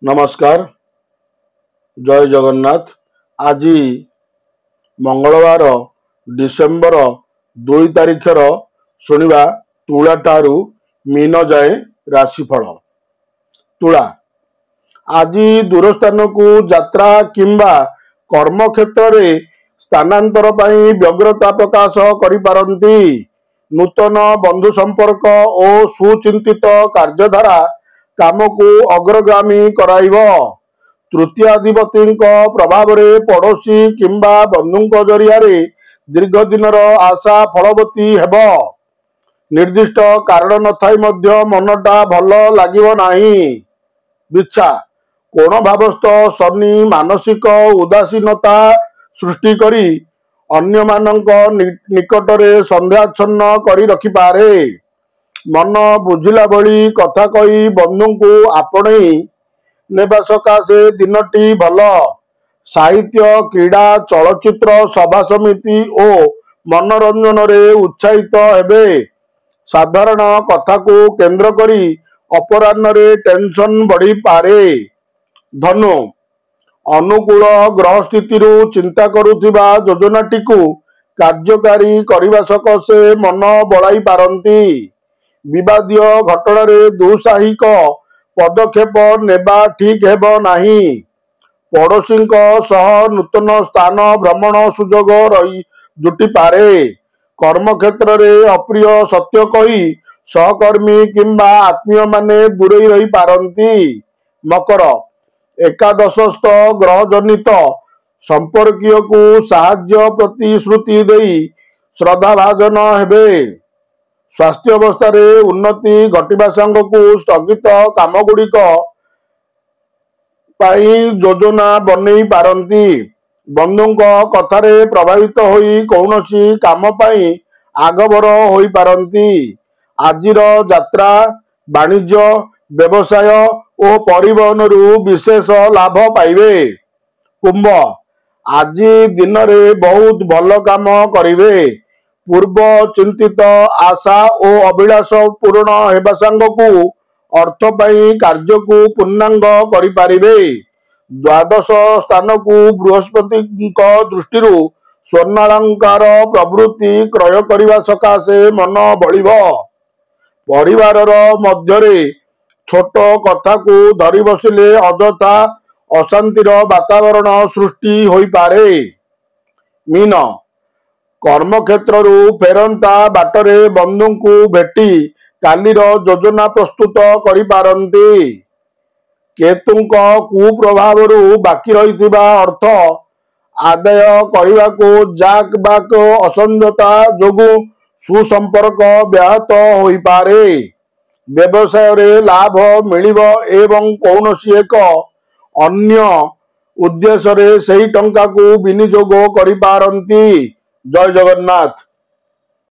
नमस्कार। जय जगन्नाथ। आज मंगलवार डिसेम्बर 2 तारिखर शुणा तुला ठारू मीन जाए राशिफल। तुला आज दूरस्थान को यात्रा किंबा कर्म क्षेत्र में स्थानांतर पाई व्यग्रता प्रकाश करिपारंती। नूतन बंधु संपर्क और सुचिंतित कार्यधारा काम को अग्रगामी कराइब। तृतीयाधिपति प्रभाव में पड़ोशी किंबा बंधु जरिया दीर्घ दिनर आशा फलवती हेब। निर्दिष्ट कारण न थाई मध्य मनटा भल लागिब नाही। बिच्छा कोण भावस्थ शनि मानसिक उदासीनता सृष्टि करी अन्य मानक निकटरे संध्याच्छन्न करी रखिपारे। मन बुझिला भली कथा कही बंधु को आपणई नेबा सकाशे दिनटी भल। साहित्य क्रीड़ा चलचित्र सभा समिति और मनोरंजन रे उत्साहित हेबे। साधारण कथा को केंद्र करी अपराह्न रे टेंशन बढ़ी पारे। धनु अनुकूल ग्रह स्थिति चिंता करुथिबा योजनाटी को कार्यकारी करने सकाशे मन बड़ाई पारंती। विवादीय घटना रे दुसाहिक पदक्षेप नेबा ठीक हेब नाही। पड़ोशी सह नूतन स्थान भ्रमण सुजोग रही जुटी पारे। कर्म क्षेत्र रे अप्रिय सत्य कही सहकर्मी किंबा आत्मीय माने दूरे रही पारंती। मकर एकादशस्थ ग्रह जनित संपर्कीय को साहाय्य प्रतिश्रुति देई श्रद्धाभाजन हेबे। स्वास्थ्य अवस्था रे उन्नति घटिबा संग को स्थगित काम गुड़िक योजना बनई पारंती। बंधु कथारे प्रभावित होई कौनसी काम पाई आगभर होई पारंती। आजिर यात्रा वाणिज्य व्यवसाय और परिवहन रु विशेष लाभ पाइबे। कुंभ आज दिन रे बहुत भल काम करिवे। पूर्व चिंतित आशा और अभिलाष पूर्ण हेबा संग को अर्थ पाई कार्य को पूर्णांग करि पारिबे। द्वादश स्थान को बृहस्पति दृष्टि स्वर्णालंकार प्रवृत्ति क्रय करने सकाशे मन बढ़िब। परिवार मध्य छोट कथा को धरी बसिले अजथा अशांतिर वातावरण सृष्टि होई पारे। मीन कर्म क्षेत्र फेरंता बाटरे बंधु को भेटी कालीर योजना प्रस्तुत करि पारंती। केतुंक कुप्रभाव बाकी रही अर्थ आदाय करने को जाक बाक असंजता जोगु सुसंपर्क व्याहत होई पारे। व्यवसाय रे लाभ मिलिब एवं कौनसी एक अन्य उद्देश्य रे सही टंका को विनियोग करि पारंती। जय जगन्नाथ।